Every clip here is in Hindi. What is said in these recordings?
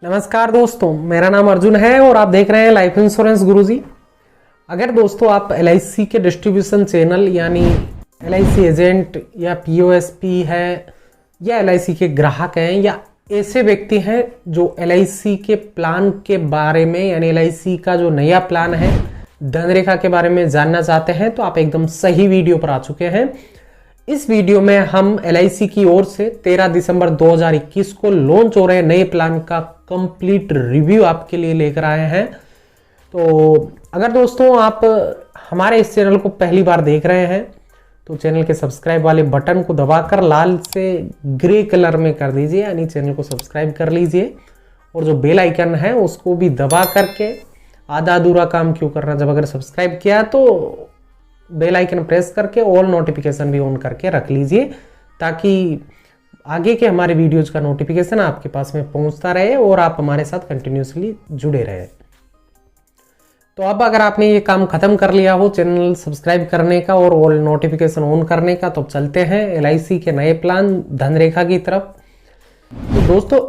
नमस्कार दोस्तों, मेरा नाम अर्जुन है और आप देख रहे हैं लाइफ इंश्योरेंस गुरुजी। अगर दोस्तों आप LIC के डिस्ट्रीब्यूशन चैनल यानी LIC एजेंट या POSP है या LIC के ग्राहक हैं या ऐसे व्यक्ति हैं जो LIC के प्लान के बारे में यानी LIC का जो नया प्लान है धनरेखा के बारे में जानना चाहते हैं तो आप एकदम सही वीडियो पर आ चुके हैं। इस वीडियो में हम LIC की ओर से 13 दिसंबर 2021 को लॉन्च हो रहे नए प्लान का कंप्लीट रिव्यू आपके लिए लेकर आए हैं। तो अगर दोस्तों आप हमारे इस चैनल को पहली बार देख रहे हैं तो चैनल के सब्सक्राइब वाले बटन को दबाकर लाल से ग्रे कलर में कर दीजिए, यानी चैनल को सब्सक्राइब कर लीजिए और जो बेल आइकन है उसको भी दबा करके आधा अधूरा काम क्यों करना, जब अगर सब्सक्राइब किया तो बेल आइकन प्रेस करके ऑल नोटिफिकेशन भी ऑन करके रख लीजिए ताकि आगे के हमारे वीडियोज का नोटिफिकेशन आपके पास में पहुंचता रहे और आप हमारे साथ कंटिन्यूसली जुड़े रहे। तो अब अगर आपने ये काम खत्म कर लिया हो चैनल सब्सक्राइब करने का और ऑल नोटिफिकेशन ऑन करने का, तो चलते हैं LIC के नए प्लान धनरेखा की तरफ। तो दोस्तों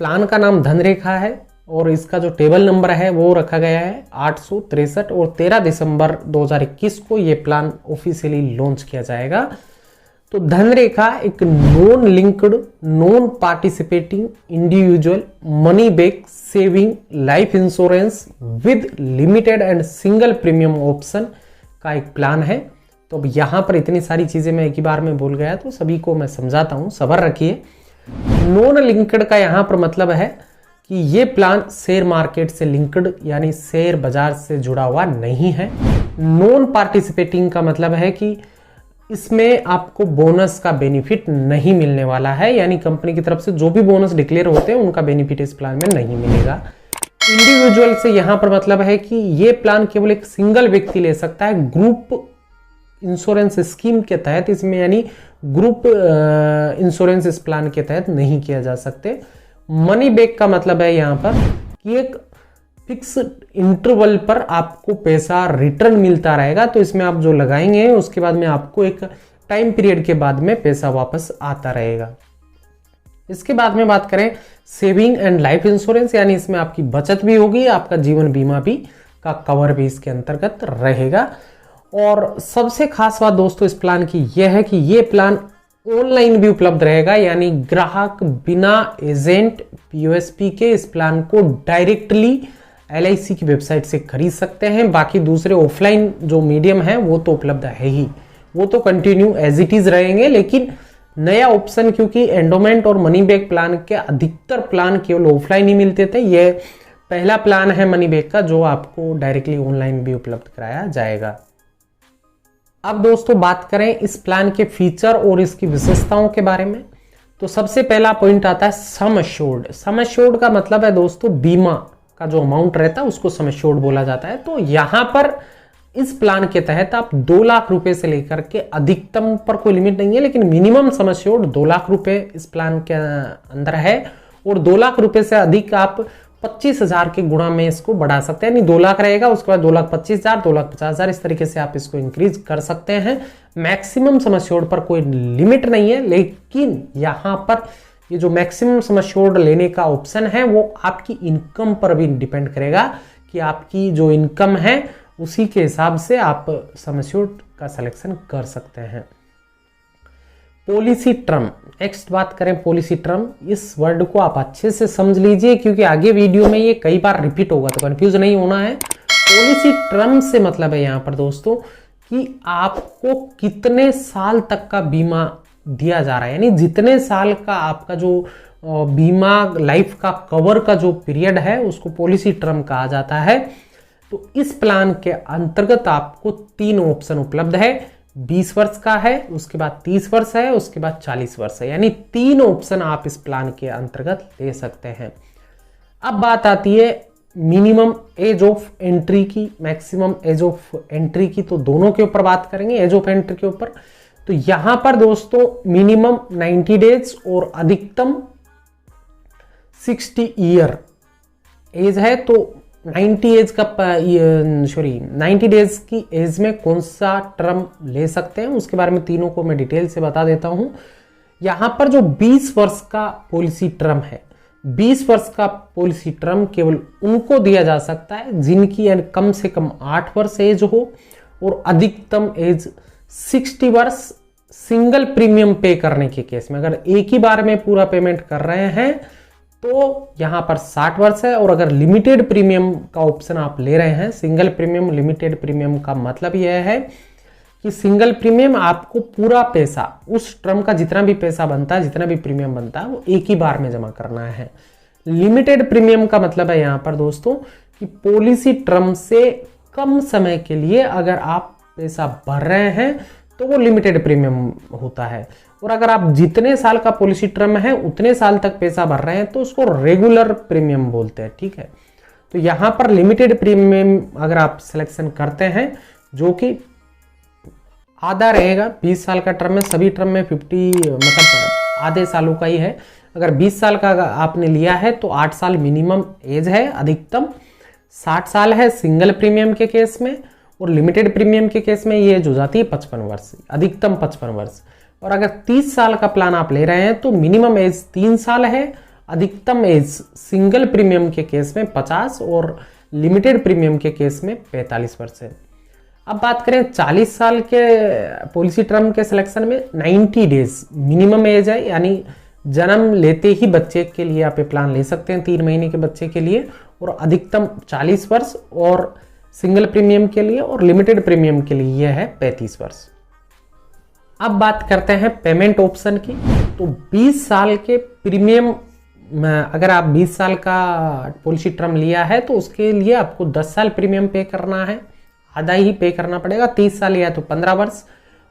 प्लान का नाम धनरेखा है और इसका जो टेबल नंबर है वो रखा गया है 863 और 13 दिसंबर 2021 को ये प्लान ऑफिशियली लॉन्च किया जाएगा। तो धनरेखा एक non linked non participating individual money back saving life insurance with limited and single premium option का एक प्लान है। तो अब यहाँ पर इतनी सारी चीजें मैं एक ही बार में बोल गया तो सभी को मैं समझाता हूँ, सब्र रखिए। नॉन लिंक्ड का यहाँ पर मतलब है कि ये प्लान शेयर मार्केट से लिंक्ड यानी शेयर बाजार से जुड़ा हुआ नहीं है। नॉन पार्टिसिपेटिंग का मतलब है कि इसमें आपको बोनस का बेनिफिट नहीं मिलने वाला है, यानी कंपनी की तरफ से जो भी बोनस डिक्लेयर होते हैं उनका बेनिफिट इस प्लान में नहीं मिलेगा। इंडिविजुअल से यहां पर मतलब है कि ये प्लान केवल एक सिंगल व्यक्ति ले सकता है ग्रुप इंश्योरेंस स्कीम के तहत, इसमें यानी ग्रुप इंश्योरेंस इस प्लान के तहत नहीं किया जा सकते। मनी बैक का मतलब है यहां पर कि एक फिक्स इंटरवल पर आपको पैसा रिटर्न मिलता रहेगा, तो इसमें आप जो लगाएंगे उसके बाद में आपको एक टाइम पीरियड के बाद में पैसा वापस आता रहेगा। इसके बाद में बात करें सेविंग एंड लाइफ इंश्योरेंस, यानी इसमें आपकी बचत भी होगी, आपका जीवन बीमा भी का कवर भी इसके अंतर्गत रहेगा। और सबसे खास बात दोस्तों इस प्लान की यह है कि यह प्लान ऑनलाइन भी उपलब्ध रहेगा, यानी ग्राहक बिना एजेंट POSP के इस प्लान को डायरेक्टली LIC की वेबसाइट से खरीद सकते हैं। बाकी दूसरे ऑफलाइन जो मीडियम है वो तो उपलब्ध है ही, वो तो कंटिन्यू एज इट इज रहेंगे। लेकिन नया ऑप्शन, क्योंकि एंडोमेंट और मनी बैक प्लान के अधिकतर प्लान केवल ऑफलाइन ही मिलते थे, ये पहला प्लान है मनी बैक का जो आपको डायरेक्टली ऑनलाइन भी उपलब्ध कराया जाएगा। अब दोस्तों बात करें इस प्लान के फीचर और इसकी विशेषताओं के बारे में, तो सबसे पहला पॉइंट आता है सम एश्योर्ड। सम एश्योर्ड का मतलब है दोस्तों बीमा का जो अमाउंट रहता है उसको सम एश्योर्ड बोला जाता है। तो यहां पर इस प्लान के तहत आप 2 लाख रुपए से लेकर के अधिकतम पर कोई लिमिट नहीं है, लेकिन मिनिमम सम एश्योर्ड 2 लाख रुपए इस प्लान के अंदर है और 2 लाख रुपए से अधिक आप 25,000 के गुणा में इसको बढ़ा सकते हैं, यानी 2 लाख रहेगा उसके बाद 2,25,000, 2,50,000 इस तरीके से आप इसको इंक्रीज कर सकते हैं। मैक्सिमम सम एश्योर्ड पर कोई लिमिट नहीं है, लेकिन यहां पर ये जो मैक्सिमम सम एश्योर्ड लेने का ऑप्शन है वो आपकी इनकम पर भी डिपेंड करेगा कि आपकी जो इनकम है उसी के हिसाब से आप सम एश्योर्ड का सिलेक्शन कर सकते हैं। पॉलिसी टर्म, नेक्स्ट बात करें पॉलिसी टर्म, इस वर्ड को आप अच्छे से समझ लीजिए क्योंकि आगे वीडियो में ये कई बार रिपीट होगा तो कंफ्यूज नहीं होना है। पॉलिसी टर्म से मतलब है यहां पर दोस्तों कि आपको कितने साल तक का बीमा दिया जा रहा है, यानी जितने साल का आपका जो बीमा लाइफ का कवर का जो पीरियड है उसको पॉलिसी टर्म कहा जाता है। तो इस प्लान के अंतर्गत आपको 3 ऑप्शन उपलब्ध है, 20 वर्ष का है, उसके बाद 30 वर्ष है, उसके बाद 40 वर्ष है, यानी 3 ऑप्शन आप इस प्लान के अंतर्गत ले सकते हैं। अब बात आती है मिनिमम एज ऑफ एंट्री की, मैक्सिमम एज ऑफ एंट्री की, तो दोनों के ऊपर बात करेंगे। एज ऑफ एंट्री के ऊपर तो यहां पर दोस्तों मिनिमम 90 डेज और अधिकतम 60 ईयर एज है। तो 90 डेज की एज में कौन सा टर्म ले सकते हैं उसके बारे में तीनों को मैं डिटेल से बता देता हूं। यहां पर जो 20 वर्ष का पॉलिसी टर्म है 20 वर्ष का पॉलिसी टर्म केवल उनको दिया जा सकता है जिनकी यानी कम से कम 8 वर्ष एज हो और अधिकतम एज 60 वर्ष सिंगल प्रीमियम पे करने के केस में। अगर एक ही बार में पूरा पेमेंट कर रहे हैं तो यहां पर 60 वर्ष है। और अगर लिमिटेड प्रीमियम का ऑप्शन आप ले रहे हैं, सिंगल प्रीमियम लिमिटेड प्रीमियम का मतलब यह है कि सिंगल प्रीमियम आपको पूरा पैसा उस टर्म का जितना भी पैसा बनता है, जितना भी प्रीमियम बनता है, वो एक ही बार में जमा करना है। लिमिटेड प्रीमियम का मतलब है यहां पर दोस्तों कि पॉलिसी टर्म से कम समय के लिए अगर आप पैसा भर रहे हैं तो वो लिमिटेड प्रीमियम होता है। और अगर आप जितने साल का पॉलिसी टर्म है उतने साल तक पैसा भर रहे हैं तो उसको रेगुलर प्रीमियम बोलते हैं, ठीक है। तो यहां पर लिमिटेड प्रीमियम अगर आप सिलेक्शन करते हैं जो कि आधा रहेगा, 20 साल का टर्म में, सभी टर्म में 50 मतलब आधे सालों का ही है। अगर 20 साल का आपने लिया है तो 8 साल मिनिमम एज है, अधिकतम 60 साल है सिंगल प्रीमियम के केस में, और लिमिटेड प्रीमियम के केस में ये एज हो जाती है 55 वर्ष, अधिकतम 55 वर्ष। और अगर 30 साल का प्लान आप ले रहे हैं तो मिनिमम एज 3 साल है, अधिकतम एज सिंगल प्रीमियम के केस में 50 और लिमिटेड प्रीमियम के केस में 45 वर्ष है। अब बात करें 40 साल के पॉलिसी टर्म के सिलेक्शन में 90 डेज मिनिमम एज है, यानी जन्म लेते ही बच्चे के लिए आप ये प्लान ले सकते हैं 3 महीने के बच्चे के लिए, और अधिकतम 40 वर्ष और सिंगल प्रीमियम के लिए, और लिमिटेड प्रीमियम के लिए यह है 35 वर्ष। अब बात करते हैं पेमेंट ऑप्शन की। तो 20 साल के प्रीमियम, अगर आप 20 साल का पॉलिसी टर्म लिया है तो उसके लिए आपको 10 साल प्रीमियम पे करना है, आधा ही पे करना पड़ेगा। 30 साल लिया है तो 15 वर्ष,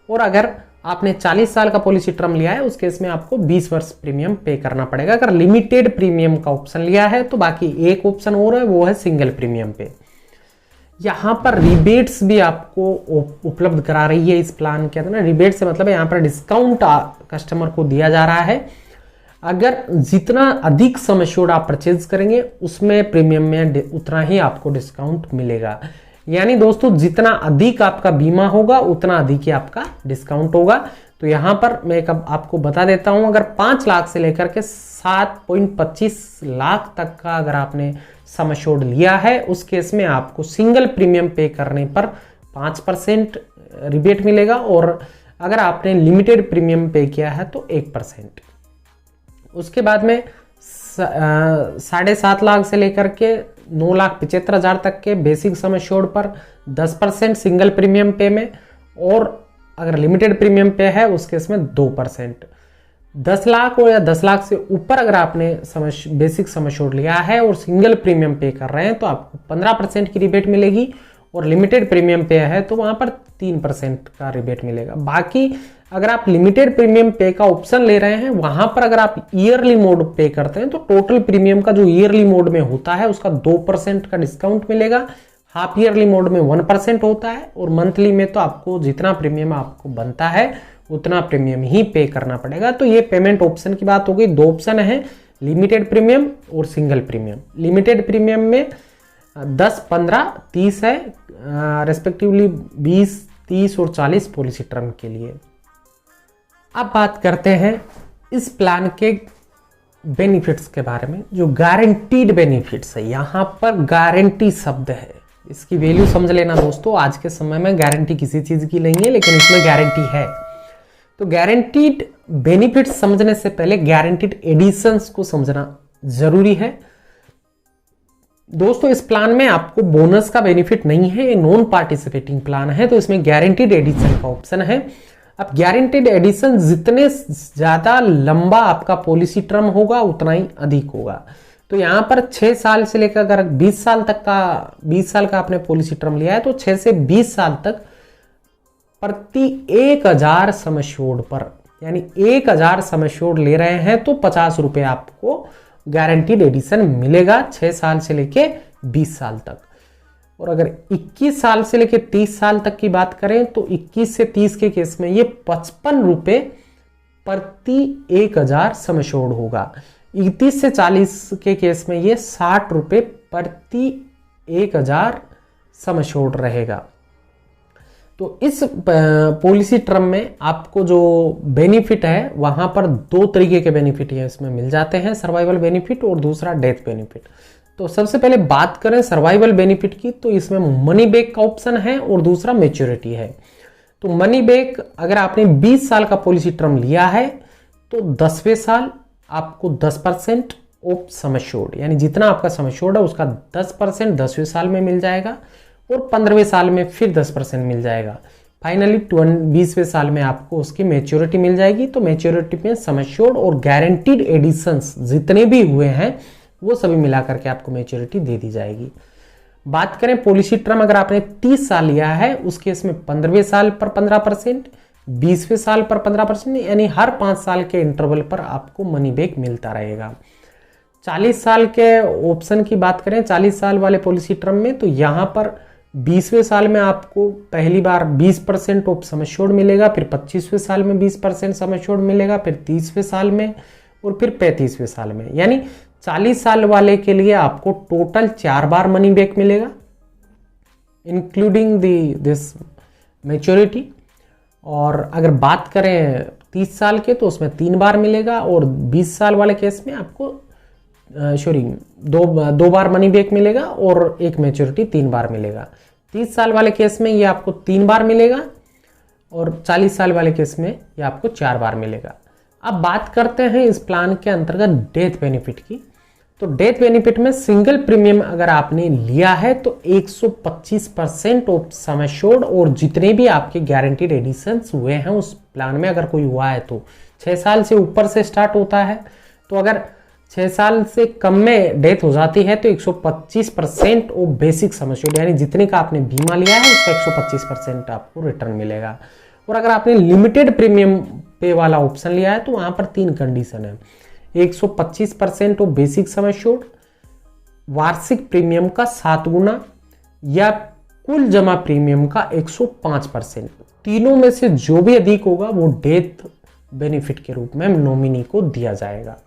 और अगर आपने 40 साल का पॉलिसी टर्म लिया है उस केस में आपको 20 वर्ष प्रीमियम पे करना पड़ेगा। अगर लिमिटेड प्रीमियम का ऑप्शन लिया है तो बाकी एक ऑप्शन और है, वो है सिंगल प्रीमियम पे। यहाँ पर रिबेट्स भी आपको उपलब्ध करा रही है इस प्लान के अंदर। रिबेट से मतलब है यहाँ पर डिस्काउंट कस्टमर को दिया जा रहा है। अगर जितना अधिक सम एश्योर्ड आप परचेज करेंगे उसमें प्रीमियम में उतना ही आपको डिस्काउंट मिलेगा। यानी दोस्तों जितना अधिक आपका बीमा होगा उतना अधिक ही आपका डिस्काउंट होगा। तो यहाँ पर मैं एक आपको बता देता हूँ, अगर 5 लाख से लेकर के 7.25 लाख तक का अगर आपने सम एश्योर्ड लिया है उस केस में आपको सिंगल प्रीमियम पे करने पर 5% रिबेट मिलेगा, और अगर आपने लिमिटेड प्रीमियम पे किया है तो 1%। उसके बाद में 7.5 लाख से लेकर के 9,75,000 तक के बेसिक सम एश्योर्ड पर 10% सिंगल प्रीमियम पे में, और अगर लिमिटेड प्रीमियम पे है उस केस में 2%। 10 लाख और या 10 लाख से ऊपर अगर आपने बेसिक सम एश्योर्ड लिया है और सिंगल प्रीमियम पे कर रहे हैं तो आपको 15% की रिबेट मिलेगी, और लिमिटेड प्रीमियम पे है तो वहां पर 3% का रिबेट मिलेगा। बाकी अगर आप लिमिटेड प्रीमियम पे का ऑप्शन ले रहे हैं वहां पर अगर आप ईयरली मोड पे करते हैं तो टोटल प्रीमियम का जो ईयरली मोड में होता है उसका 2% का डिस्काउंट मिलेगा, हाफ ईयरली मोड में 1% होता है, और मंथली में तो आपको जितना प्रीमियम आपको बनता है उतना प्रीमियम ही पे करना पड़ेगा। तो ये पेमेंट ऑप्शन की बात हो गई। 2 ऑप्शन है, लिमिटेड प्रीमियम और सिंगल प्रीमियम। लिमिटेड प्रीमियम में 10, 15, 30 है, रेस्पेक्टिवली 20, 30 और 40 पॉलिसी टर्म के लिए। अब बात करते हैं इस प्लान के बेनिफिट्स के बारे में, जो गारंटीड बेनिफिट्स है। यहां पर गारंटी शब्द है, इसकी वैल्यू समझ लेना दोस्तों। आज के समय में गारंटी किसी चीज की नहीं है, लेकिन इसमें गारंटी है। तो गारंटीड बेनिफिट्स समझने से पहले गारंटीड एडिशंस को समझना जरूरी है। दोस्तों इस प्लान में आपको बोनस का बेनिफिट नहीं है, ये नॉन पार्टिसिपेटिंग प्लान है, तो इसमें गारंटीड एडिशन का ऑप्शन है। अब गारंटीड एडिशन जितने ज्यादा लंबा आपका पॉलिसी टर्म होगा उतना ही अधिक होगा। तो यहां पर 6 साल से लेकर अगर 20 साल तक का 20 साल का आपने पॉलिसी टर्म लिया है तो 6 से 20 साल तक प्रति 1000 सम एश्योर्ड पर, यानी 1000 सम एश्योर्ड ले रहे हैं तो 50 रुपए आपको गारंटीड एडिशन मिलेगा 6 साल से लेके 20 साल तक। और अगर 21 साल से लेके 30 साल तक की बात करें तो 21 से 30 के केस में ये 55 रुपए प्रति 1000 सम एश्योर्ड होगा। 31 से 40 के केस में ये 60 रुपए प्रति 1000 सम एश्योर्ड रहेगा। तो इस पॉलिसी टर्म में आपको जो बेनिफिट है वहां पर दो तरीके के बेनिफिट है इसमें मिल जाते हैं, सर्वाइवल बेनिफिट और दूसरा डेथ बेनिफिट। तो सबसे पहले बात करें सर्वाइवल बेनिफिट की, तो इसमें मनी बैक का ऑप्शन है और दूसरा मैच्योरिटी है। तो मनी बैक अगर आपने 20 साल का पॉलिसी टर्म लिया है तो 10वें साल आपको 10% ऑफ सम एश्योर्ड, यानी जितना आपका सम एश्योर्ड है उसका 10% 10वें साल में मिल जाएगा और 15वें साल में फिर 10% मिल जाएगा। फाइनली 20वें साल में आपको उसकी मैच्योरिटी मिल जाएगी। तो मैच्योरिटी में सम एश्योर्ड और गारंटीड एडिशंस जितने भी हुए हैं वो सभी मिला करके आपको मैच्योरिटी दे दी जाएगी। बात करें पॉलिसी टर्म अगर आपने 30 साल लिया है उस केस में 15वें साल पर 15%, 20वें साल पर 15%, यानी हर 5 साल के इंटरवल पर आपको मनी बैक मिलता रहेगा। 40 साल के ऑप्शन की बात करें 40 साल वाले पॉलिसी टर्म में, तो यहां पर 20वें साल में आपको पहली बार 20% ऑफ सम एश्योर्ड मिलेगा, फिर 25वें साल में 20% सम एश्योर्ड मिलेगा, फिर 30वें साल में और फिर 35वें साल में। यानी 40 साल वाले के लिए आपको टोटल 4 बार मनी बैक मिलेगा इंक्लूडिंग दिस मैच्योरिटी। और अगर बात करें 30 साल के तो उसमें 3 बार मिलेगा और 20 साल वाले केस में आपको दो बार मनी बैक मिलेगा और एक मैच्योरिटी 3 बार मिलेगा। 30 साल वाले केस में ये आपको 3 बार मिलेगा और 40 साल वाले केस में ये आपको 4 बार मिलेगा। अब बात करते हैं इस प्लान के अंतर्गत डेथ बेनिफिट की। तो डेथ बेनिफिट में सिंगल प्रीमियम अगर आपने लिया है तो 125% ऑफ सम एश्योर्ड और जितने भी आपके गारंटीड एडिशंस हुए हैं उस प्लान में अगर कोई हुआ है तो 6 साल से ऊपर से स्टार्ट होता है। तो अगर 6 साल से कम में डेथ हो जाती है तो 125% ऑफ बेसिक सम एश्योर्ड, यानी जितने का आपने बीमा लिया है उसका 125% आपको रिटर्न मिलेगा। और अगर आपने लिमिटेड प्रीमियम पे वाला ऑप्शन लिया है तो वहां पर 3 कंडीशन है। 125% ऑफ बेसिक सम एश्योर्ड, वार्षिक प्रीमियम का 7 गुना या कुल जमा प्रीमियम का 105%। तीनों में से जो भी अधिक होगा वो डेथ बेनिफिट के रूप में नॉमिनी को दिया जाएगा।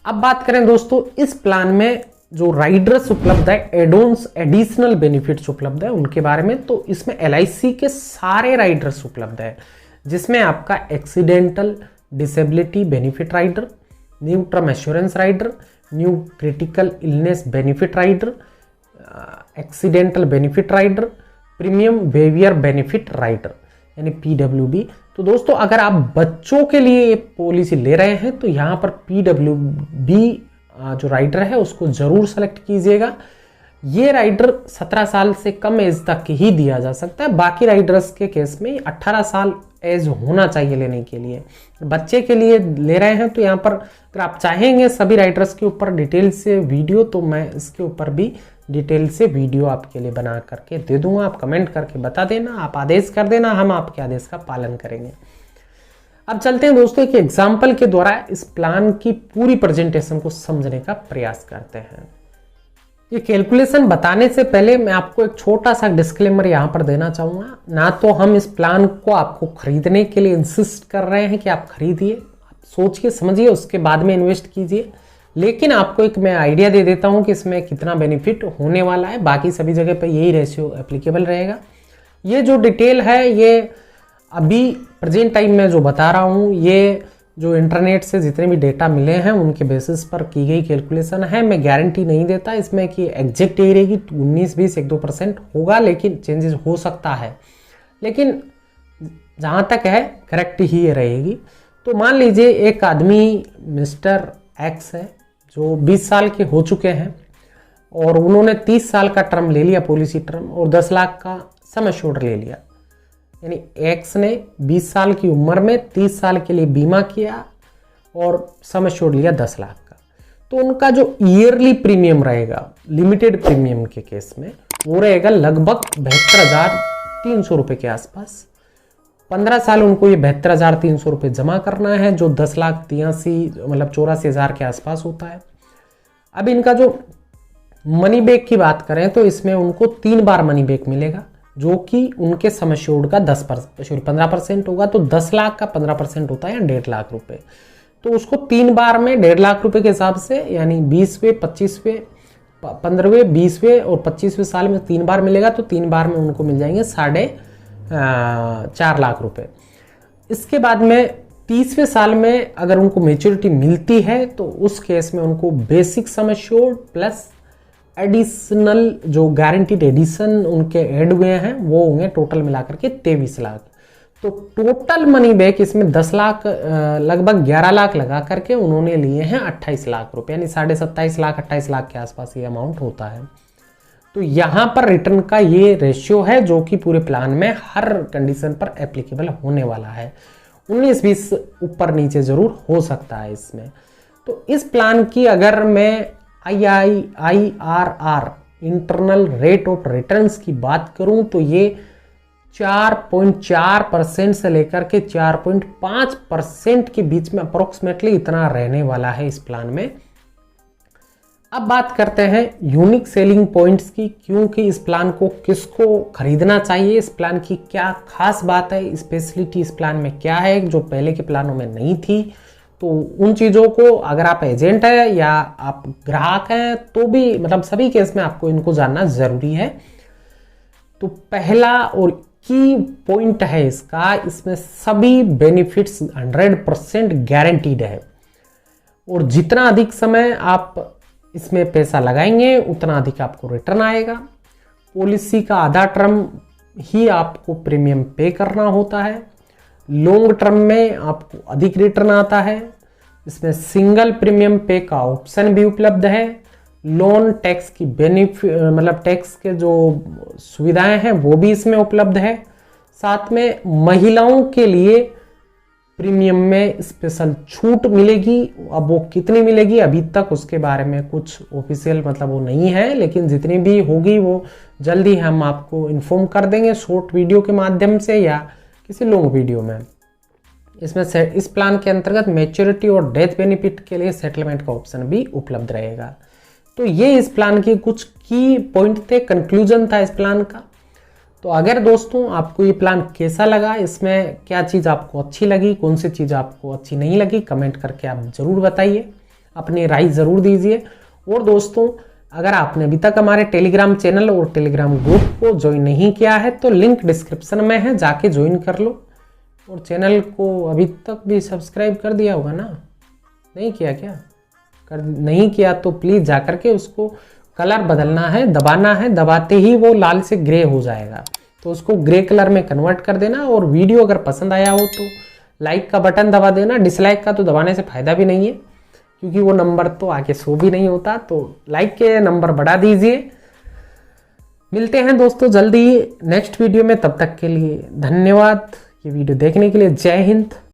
अब बात करें दोस्तों इस प्लान में जो राइडर्स उपलब्ध है, एडोन्स एडिशनल बेनिफिट्स उपलब्ध है उनके बारे में। तो इसमें LIC के सारे राइडर्स उपलब्ध है जिसमें आपका accidental disability benefit rider, new term assurance rider, new critical illness benefit rider, accidental benefit rider, premium waiver benefit rider यानी PWB। तो दोस्तों अगर आप बच्चों के लिए ये पॉलिसी ले रहे हैं तो यहाँ पर PWB जो राइडर है उसको जरूर सेलेक्ट कीजिएगा। ये राइडर 17 साल से कम एज तक ही दिया जा सकता है। बाकी राइडर्स के केस में 18 साल एज होना चाहिए लेने के लिए। बच्चे के लिए ले रहे हैं तो यहाँ पर अगर आप चाहेंगे सभी राइडर्स के ऊपर डिटेल से वीडियो तो मैं इसके ऊपर भी डिटेल से वीडियो आपके लिए बना करके दे दूंगा। आप कमेंट करके बता देना, आप आदेश कर देना, हम आपके आदेश का पालन करेंगे। अब चलते हैं दोस्तों एक एग्जाम्पल के द्वारा इस प्लान की पूरी प्रेजेंटेशन को समझने का प्रयास करते हैं। ये कैलकुलेशन बताने से पहले मैं आपको एक छोटा सा डिस्क्लेमर यहाँ पर देना चाहूँगा। ना तो हम इस प्लान को आपको खरीदने के लिए इंसिस्ट कर रहे हैं कि आप खरीदिए, आप सोच के समझिए उसके बाद में इन्वेस्ट कीजिए, लेकिन आपको एक मैं आइडिया दे देता हूँ कि इसमें कितना बेनिफिट होने वाला है। बाकी सभी जगह पर यही रेशियो एप्लीकेबल रहेगा। ये जो डिटेल है ये अभी प्रेजेंट टाइम में जो बता रहा हूँ ये जो इंटरनेट से जितने भी डेटा मिले हैं उनके बेसिस पर की गई कैलकुलेशन है। मैं गारंटी नहीं देता इसमें कि एग्जैक्ट ही रहेगी, 19-20-1-2% होगा, लेकिन चेंजेस हो सकता है, लेकिन जहाँ तक है करेक्ट ही रहेगी। तो मान लीजिए एक आदमी मिस्टर X है जो 20 साल के हो चुके हैं और उन्होंने 30 साल का टर्म ले लिया पॉलिसी टर्म और 10 लाख का सम एश्योर्ड ले लिया। यानी X ने 20 साल की उम्र में 30 साल के लिए बीमा किया और सम एश्योर्ड लिया 10 लाख का। तो उनका जो ईयरली प्रीमियम रहेगा लिमिटेड प्रीमियम के केस में वो रहेगा लगभग 72,300 रुपये के आसपास। 15 साल उनको ये 72,300 रुपये जमा करना है जो 10,83,84,000 के आसपास होता है। अब इनका जो मनी बैक की बात करें तो इसमें उनको 3 बार मनी बैक मिलेगा जो कि उनके सम एश्योर्ड का 15% होगा। तो 10 लाख का 15% होता है 1.5 लाख रुपए। तो उसको 3 बार में 1.5 लाख रुपए के हिसाब से यानी 20वें 25वें 15वें 20वें और 25वें साल में 3 बार मिलेगा। तो 3 बार में उनको मिल जाएंगे 4 लाख रुपए। इसके बाद में 30वें साल में अगर उनको मेच्योरिटी मिलती है तो उस केस में उनको basic sum assured plus additional जो गारंटीड एडिशन उनके ऐड हुए हैं वो होंगे टोटल मिलाकर के 23 लाख। तो टोटल मनी बैक इसमें 10 लाख लगभग 11 लाख लगा करके उन्होंने लिए हैं 28 लाख रुपए, यानी 27.5 लाख 28 लाख के आसपास ये अमाउंट होता है। तो यहां पर रिटर्न का ये रेशियो है जो कि पूरे प्लान में हर कंडीशन पर एप्लीकेबल होने वाला है। 19-20 ऊपर नीचे जरूर हो सकता है इसमें। तो इस प्लान की अगर मैं IRR internal rate of returns की बात करूं तो ये 4.4% से लेकर के 4.5% के बीच में अप्रोक्सीमेटली इतना रहने वाला है इस प्लान में। अब बात करते हैं यूनिक सेलिंग पॉइंट्स की, क्योंकि इस प्लान को किसको खरीदना चाहिए, इस प्लान की क्या खास बात है, स्पेशलिटी इस प्लान में क्या है जो पहले के प्लानों में नहीं थी। तो उन चीज़ों को अगर आप एजेंट है या आप ग्राहक हैं तो भी मतलब सभी केस में आपको इनको जानना जरूरी है। तो पहला और की पॉइंट है इसका, इसमें सभी बेनिफिट्स 100% गारंटीड है और जितना अधिक समय आप इसमें पैसा लगाएंगे उतना अधिक आपको रिटर्न आएगा। पॉलिसी का आधा टर्म ही आपको प्रीमियम पे करना होता है, लॉन्ग टर्म में आपको अधिक रिटर्न आता है। इसमें सिंगल प्रीमियम पे का ऑप्शन भी उपलब्ध है, लोन टैक्स की बेनिफिट मतलब टैक्स के जो सुविधाएं हैं वो भी इसमें उपलब्ध है। साथ में महिलाओं के लिए प्रीमियम में स्पेशल छूट मिलेगी। अब वो कितनी मिलेगी अभी तक उसके बारे में कुछ ऑफिशियल मतलब वो नहीं है, लेकिन जितनी भी होगी वो जल्दी हम आपको इन्फॉर्म कर देंगे शॉर्ट वीडियो के माध्यम से या किसी लॉन्ग वीडियो में। इसमें इस प्लान के अंतर्गत मैच्योरिटी और डेथ बेनिफिट के लिए सेटलमेंट का ऑप्शन भी उपलब्ध रहेगा। तो ये इस प्लान की कुछ की पॉइंट थे, कंक्लूजन था इस प्लान का। तो अगर दोस्तों आपको ये प्लान कैसा लगा, इसमें क्या चीज़ आपको अच्छी लगी, कौन सी चीज़ आपको अच्छी नहीं लगी, कमेंट करके आप ज़रूर बताइए, अपनी राय ज़रूर दीजिए। और दोस्तों अगर आपने अभी तक हमारे टेलीग्राम चैनल और टेलीग्राम ग्रुप को ज्वाइन नहीं किया है तो लिंक डिस्क्रिप्शन में है, जाके ज्वाइन कर लो। और चैनल को अभी तक भी सब्सक्राइब कर दिया होगा ना, नहीं किया क्या? नहीं किया तो प्लीज़ जाकर के उसको कलर बदलना है, दबाना है, दबाते ही वो लाल से ग्रे हो जाएगा तो उसको ग्रे कलर में कन्वर्ट कर देना। और वीडियो अगर पसंद आया हो तो लाइक का बटन दबा देना, डिसलाइक का तो दबाने से फ़ायदा भी नहीं है क्योंकि वो नंबर तो आगे शो भी नहीं होता। तो लाइक के नंबर बढ़ा दीजिए। मिलते हैं दोस्तों जल्दी नेक्स्ट वीडियो में, तब तक के लिए धन्यवाद ये वीडियो देखने के लिए। जय हिंद।